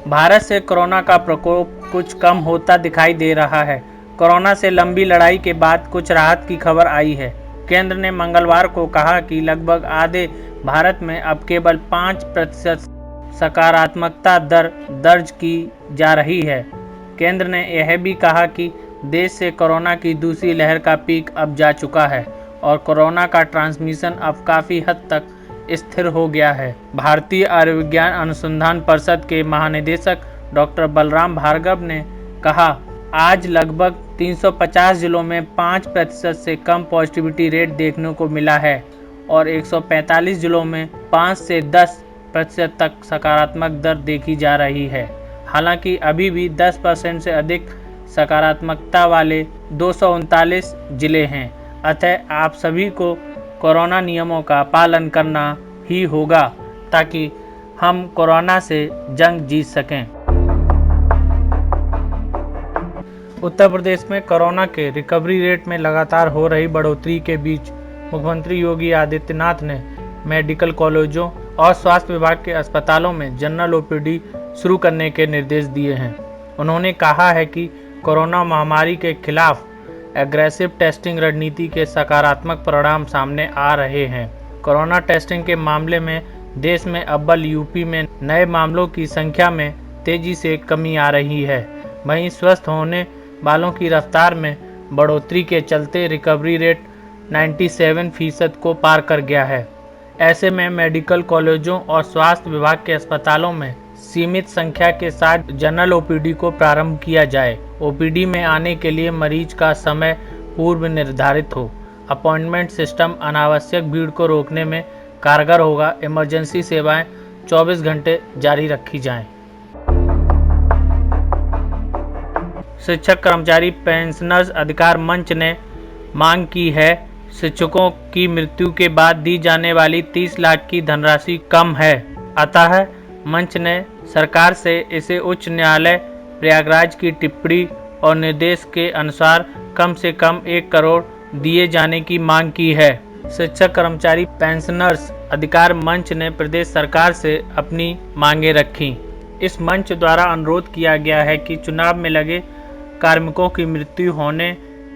भारत से कोरोना का प्रकोप कुछ कम होता दिखाई दे रहा है। कोरोना से लंबी लड़ाई के बाद कुछ राहत की खबर आई है। केंद्र ने मंगलवार को कहा कि लगभग आधे भारत में अब केवल 5% सकारात्मकता दर दर्ज की जा रही है। केंद्र ने यह भी कहा कि देश से कोरोना की दूसरी लहर का पीक अब जा चुका है और कोरोना का ट्रांसमिशन अब काफ़ी हद तक स्थिर हो गया है। भारतीय आयुर्विज्ञान अनुसंधान परिषद के महानिदेशक डॉक्टर बलराम भार्गव ने कहा, आज लगभग 350 जिलों में 5% से कम पॉजिटिविटी रेट देखने को मिला है और 145 जिलों में 5 से 10% तक सकारात्मक दर देखी जा रही है। हालांकि अभी भी 10% से अधिक सकारात्मकता वाले 239 जिले हैं। अतः आप सभी को कोरोना नियमों का पालन करना ही होगा ताकि हम कोरोना से जंग जीत सकें। उत्तर प्रदेश में कोरोना के रिकवरी रेट में लगातार हो रही बढ़ोतरी के बीच मुख्यमंत्री योगी आदित्यनाथ ने मेडिकल कॉलेजों और स्वास्थ्य विभाग के अस्पतालों में जनरल ओपीडी शुरू करने के निर्देश दिए हैं। उन्होंने कहा है कि कोरोना महामारी के खिलाफ एग्रेसिव टेस्टिंग रणनीति के सकारात्मक परिणाम सामने आ रहे हैं। कोरोना टेस्टिंग के मामले में देश में अव्वल यूपी में नए मामलों की संख्या में तेजी से कमी आ रही है। वहीं स्वस्थ होने वालों की रफ्तार में बढ़ोतरी के चलते रिकवरी रेट 97% को पार कर गया है। ऐसे में मेडिकल कॉलेजों और स्वास्थ्य विभाग के अस्पतालों में सीमित संख्या के साथ जनरल ओपीडी को प्रारंभ किया जाए। ओपीडी में आने के लिए मरीज का समय पूर्व निर्धारित हो। अपॉइंटमेंट सिस्टम अनावश्यक भीड़ को रोकने में कारगर होगा। इमरजेंसी सेवाएं 24 घंटे जारी रखी जाएं। शिक्षक कर्मचारी पेंशनर्स अधिकार मंच ने मांग की है, शिक्षकों की मृत्यु के बाद दी जाने वाली 30 लाख की धनराशि कम है। अतः मंच ने सरकार से इसे उच्च न्यायालय प्रयागराज की टिप्पणी और निर्देश के अनुसार कम से कम 1 करोड़ दिए जाने की मांग की है। शिक्षक कर्मचारी पेंशनर्स अधिकार मंच ने प्रदेश सरकार से अपनी मांगें रखी। इस मंच द्वारा अनुरोध किया गया है कि चुनाव में लगे कार्मिकों की मृत्यु होने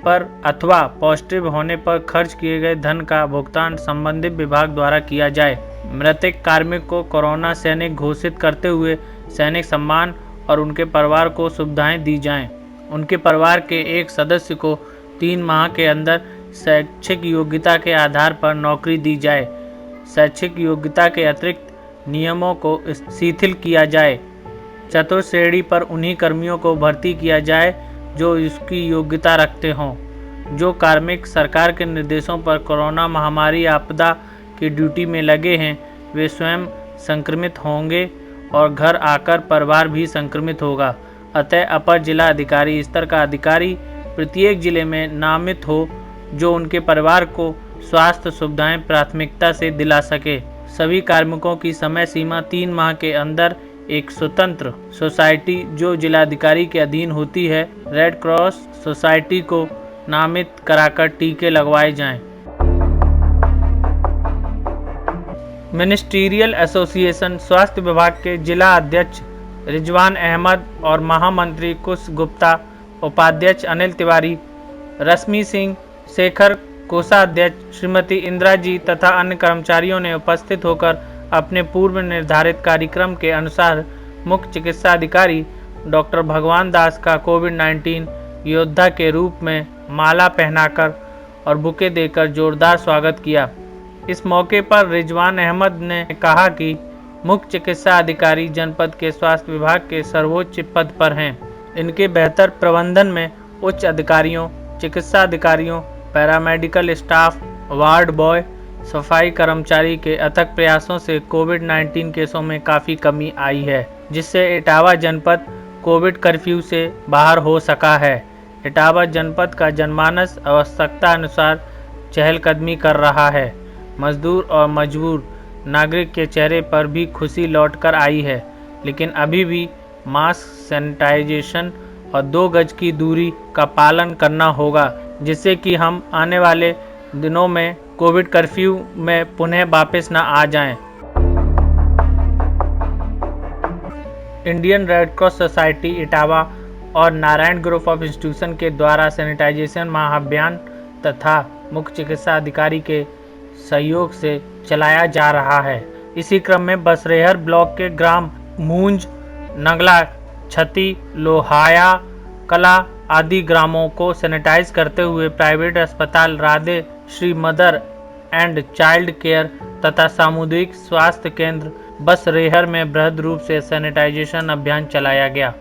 पर अथवा पॉजिटिव होने पर खर्च किए गए धन का भुगतान संबंधित विभाग द्वारा किया जाए। मृतक कार्मिक को कोरोना सैनिक घोषित करते हुए सैनिक सम्मान और उनके परिवार को सुविधाएं दी जाएं। उनके परिवार के एक सदस्य को 3 माह के अंदर शैक्षिक योग्यता के आधार पर नौकरी दी जाए। शैक्षिक योग्यता के अतिरिक्त नियमों को शिथिल किया जाए। चतुर्थ श्रेणी पर उन्हीं कर्मियों को भर्ती किया जाए जो इसकी योग्यता रखते हों। जो कार्मिक सरकार के निर्देशों पर कोरोना महामारी आपदा की ड्यूटी में लगे हैं, वे स्वयं संक्रमित होंगे और घर आकर परिवार भी संक्रमित होगा। अतः अपर जिला अधिकारी स्तर का अधिकारी प्रत्येक जिले में नामित हो जो उनके परिवार को स्वास्थ्य सुविधाएं प्राथमिकता से दिला सके। सभी कार्मिकों की समय सीमा 3 माह के अंदर एक स्वतंत्र सोसाइटी जो जिलाधिकारी के अधीन होती है, रेड क्रॉस सोसाइटी को नामित कराकर टीके लगवाए जाएं। मिनिस्ट्रियल एसोसिएशन स्वास्थ्य विभाग के जिला अध्यक्ष रिजवान अहमद और महामंत्री कुश गुप्ता, उपाध्यक्ष अनिल तिवारी, रश्मि सिंह, शेखर, कोषाध्यक्ष श्रीमती इंदिरा जी तथा अन्य कर्मचारियों ने उपस्थित होकर अपने पूर्व निर्धारित कार्यक्रम के अनुसार मुख्य चिकित्सा अधिकारी डॉक्टर भगवान दास का कोविड-19 योद्धा के रूप में माला पहनाकर और बुके देकर जोरदार स्वागत किया। इस मौके पर रिजवान अहमद ने कहा कि मुख्य चिकित्सा अधिकारी जनपद के स्वास्थ्य विभाग के सर्वोच्च पद पर हैं। इनके बेहतर प्रबंधन में उच्च अधिकारियों, चिकित्सा अधिकारियों, पैरामेडिकल स्टाफ, वार्ड बॉय, सफाई कर्मचारी के अथक प्रयासों से कोविड-19 केसों में काफ़ी कमी आई है, जिससे इटावा जनपद कोविड कर्फ्यू से बाहर हो सका है। इटावा जनपद का जनमानस आवश्यकता अनुसार चहलकदमी कर रहा है। मजदूर और मजबूर नागरिक के चेहरे पर भी खुशी लौटकर आई है, लेकिन अभी भी मास्क, सैनिटाइजेशन और 2 गज की दूरी का पालन करना होगा, जिससे कि हम आने वाले दिनों में कोविड कर्फ्यू में पुनः वापस न आ जाएं। Indian red cross society Etawah और नारायण ग्रुप ऑफ इंस्टीट्यूशन के द्वारा सैनिटाइजेशन महाअभियान तथा मुख्य चिकित्सा अधिकारी के सहयोग से चलाया जा रहा है। इसी क्रम में बसरेहर ब्लॉक के ग्राम मूंज, नगला, छती, लोहाया कला आदि ग्रामों को सैनिटाइज करते हुए प्राइवेट अस्पताल Radhe Shri mother and child care तथा सामुदायिक स्वास्थ्य केंद्र बसरेहर में बृहद रूप से सैनिटाइजेशन अभियान चलाया गया।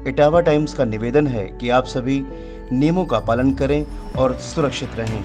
इटावा टाइम्स का निवेदन है कि आप सभी नियमों का पालन करें और सुरक्षित रहें।